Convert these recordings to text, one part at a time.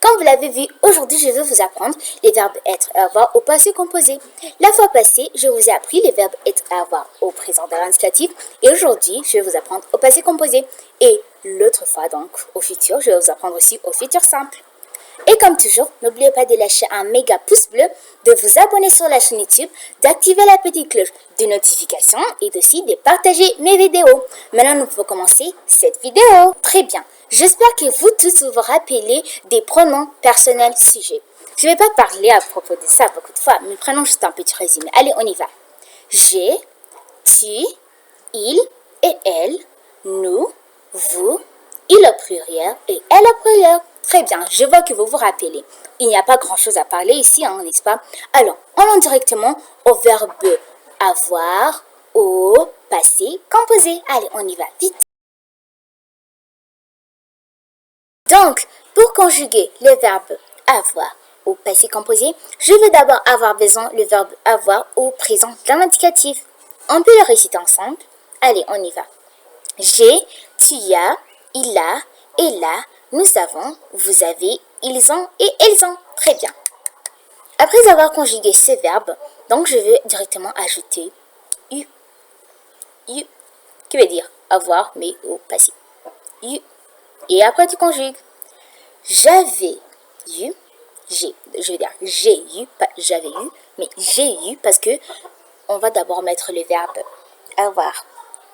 Comme vous l'avez vu, aujourd'hui je vais vous apprendre les verbes être et avoir au passé composé. La fois passée, je vous ai appris les verbes être et avoir au présent de l'indicatif et aujourd'hui je vais vous apprendre au passé composé. Et l'autre fois donc au futur, je vais vous apprendre aussi au futur simple. Et comme toujours, n'oubliez pas de lâcher un méga pouce bleu, de vous abonner sur la chaîne YouTube, d'activer la petite cloche de notification et aussi de partager mes vidéos. Maintenant, nous pouvons commencer cette vidéo. Très bien. J'espère que vous tous vous rappelez des pronoms personnels sujets. Je ne vais pas parler à propos de ça beaucoup de fois, mais prenons juste un petit résumé. Allez, on y va. J'ai, tu, il et elle, nous, vous, il au pluriel et elle au pluriel. Très bien, je vois que vous vous rappelez. Il n'y a pas grand-chose à parler ici, hein, n'est-ce pas? Alors, allons directement au verbe avoir au passé composé. Allez, on y va vite. Donc, pour conjuguer le verbe avoir au passé composé, je vais d'abord avoir besoin le verbe avoir au présent dans l'indicatif. On peut le réciter ensemble. Allez, on y va. J'ai, tu as, il a, elle a, nous avons, vous avez, ils ont et elles ont. Très bien. Après avoir conjugué ces verbes, donc je vais directement ajouter eu. Eu, qui veut dire avoir, mais au passé. Eu. Et après tu conjugues. J'avais eu, je veux dire j'ai eu, pas j'avais eu, mais j'ai eu parce que on va d'abord mettre le verbe avoir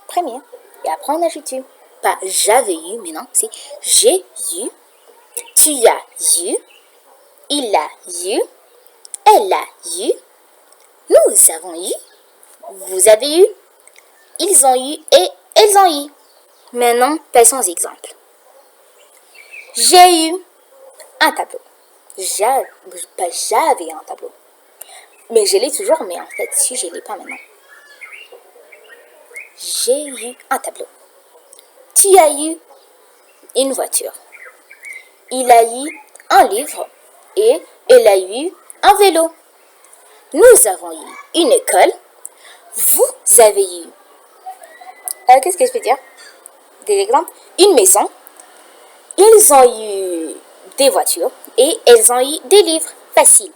premier et après on ajoute eu. Pas j'avais eu, mais non, c'est j'ai eu, tu as eu, il a eu, elle a eu, nous avons eu, vous avez eu, ils ont eu et elles ont eu. Maintenant, passons aux exemples. J'ai eu un tableau. J'avais un tableau. Mais je l'ai toujours, mais en fait, si je ne l'ai pas maintenant. J'ai eu un tableau. Tu as eu une voiture. Il a eu un livre et elle a eu un vélo. Nous avons eu une école. Vous avez eu. Qu'est-ce que je peux dire? Des exemples. Une maison. Ils ont eu des voitures et elles ont eu des livres. Facile.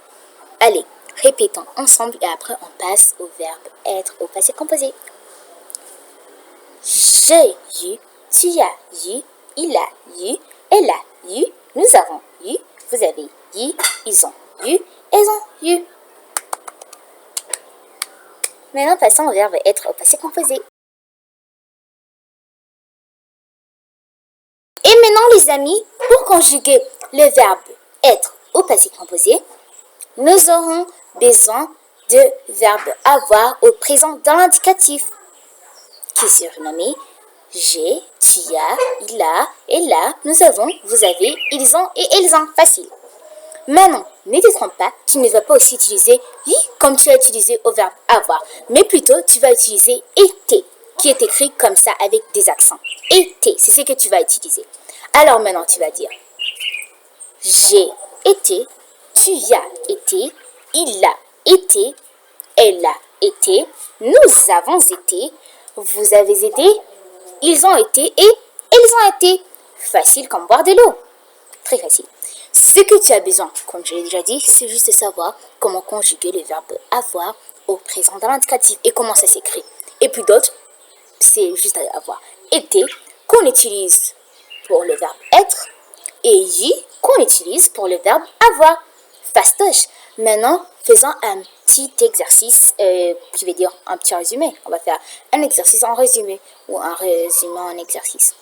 Allez, répétons ensemble et après on passe au verbe être au passé composé. J'ai eu, tu as eu, il a eu, elle a eu, nous avons eu, vous avez eu, ils ont eu, elles ont eu. Maintenant, passons au verbe être au passé composé. Et maintenant, les amis, pour conjuguer le verbe être au passé composé, nous aurons besoin de verbe avoir au présent dans l'indicatif, qui est surnommé j'ai, tu as, il a, elle a, nous avons, vous avez, ils ont et elles ont. Facile. Maintenant, ne te trompe pas, tu ne vas pas aussi utiliser oui comme tu as utilisé au verbe avoir, mais plutôt tu vas utiliser été, qui est écrit comme ça avec des accents. Été, c'est ce que tu vas utiliser. Alors maintenant, tu vas dire j'ai été, tu as été, il a été, elle a été, nous avons été, vous avez été, ils ont été et elles ont été. Facile comme boire de l'eau. Très facile. Ce que tu as besoin, comme je l'ai déjà dit, c'est juste savoir comment conjuguer le verbe avoir au présent dans l'indicatif et comment ça s'écrit. Et puis d'autres, c'est juste avoir. Été, qu'on utilise pour le verbe être, et y, qu'on utilise pour le verbe avoir. Fastoche. Maintenant, faisons un petit exercice qui veut dire un petit résumé. On va faire un exercice en résumé ou un résumé en exercice.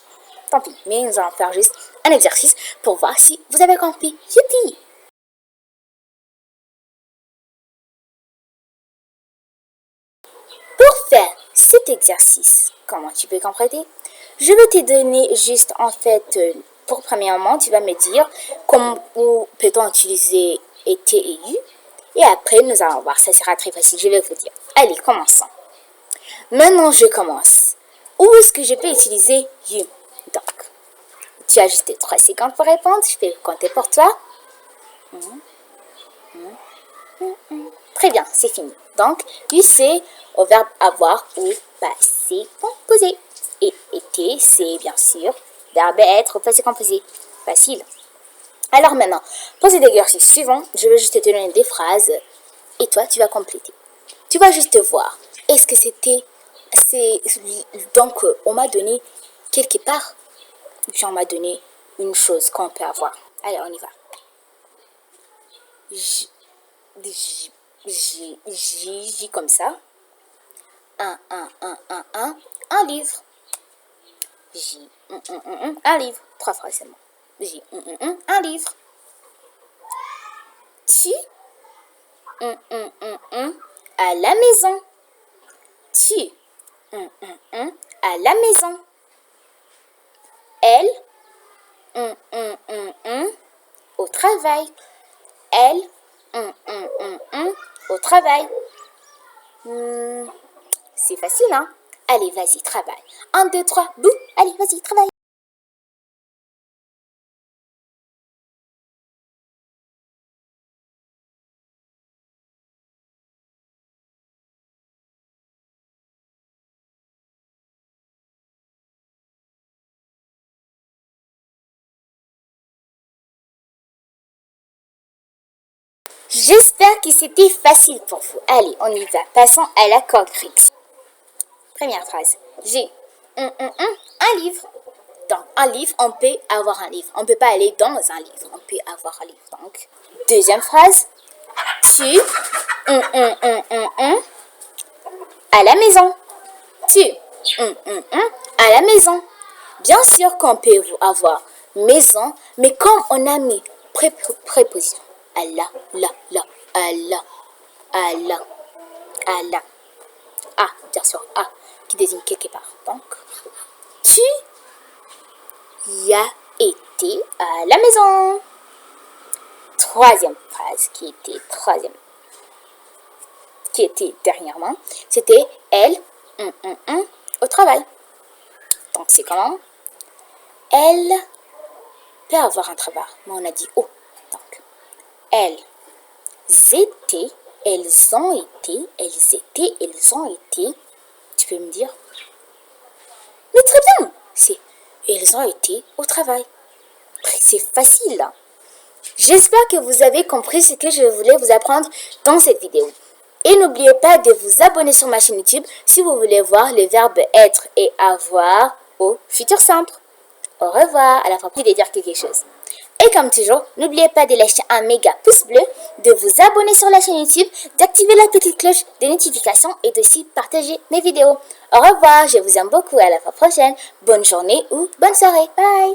Tant pis, mais nous allons faire juste un exercice pour voir si vous avez compris. Youpi! Pour faire cet exercice, comment tu peux comprendre? Je vais te donner juste en fait, pour premièrement, tu vas me dire comment peut-on utiliser été et eu. Et après, nous allons voir, ça sera très facile, je vais vous dire. Allez, commençons. Maintenant, je commence. Où est-ce que je peux utiliser you? Donc, tu as juste 3 secondes pour répondre. Je vais compter pour toi. Très bien, c'est fini. Donc, you c'est au verbe avoir au passé composé. Et été, c'est bien sûr verbe être au passé composé. Facile. Alors maintenant, pour cet exercice suivant, je vais juste te donner des phrases et toi, tu vas compléter. Tu vas juste voir. Est-ce que donc, on m'a donné quelque part, puis on m'a donné une chose qu'on peut avoir. Allez, on y va. J comme ça. Un livre. J, un livre. 3 phrases seulement. J, un livre. Tu, à la maison. Tu, à la maison. Elle, au travail. Elle, au travail. C'est facile, hein? Allez, vas-y, travaille. 1, 2, 3, bouh! Allez, vas-y, travaille. J'espère que c'était facile pour vous. Allez, on y va. Passons à l'accord grec. Première phrase. J'ai un livre. Donc, un livre, on peut avoir un livre. On ne peut pas aller dans un livre. On peut avoir un livre. Donc, deuxième phrase. Tu, à la maison. Tu, à la maison. Bien sûr qu'on peut avoir maison, mais comme on a mis préposition à la, ah, bien sûr, qui désigne quelque part. Donc, tu y as été à la maison. Troisième phrase qui était dernièrement, c'était elle, au travail. Donc, c'est comment? Elle peut avoir un travail, mais on a dit oh. Donc, elles étaient, elles ont été. Tu peux me dire? Mais très bien, c'est elles ont été au travail. C'est facile, là. J'espère que vous avez compris ce que je voulais vous apprendre dans cette vidéo. Et n'oubliez pas de vous abonner sur ma chaîne YouTube si vous voulez voir les verbes être et avoir au futur simple. Au revoir, à la fois de dire quelque chose. Et comme toujours, n'oubliez pas de lâcher un méga pouce bleu, de vous abonner sur la chaîne YouTube, d'activer la petite cloche de notification et aussi partager mes vidéos. Au revoir, je vous aime beaucoup, à la fois prochaine. Bonne journée ou bonne soirée. Bye!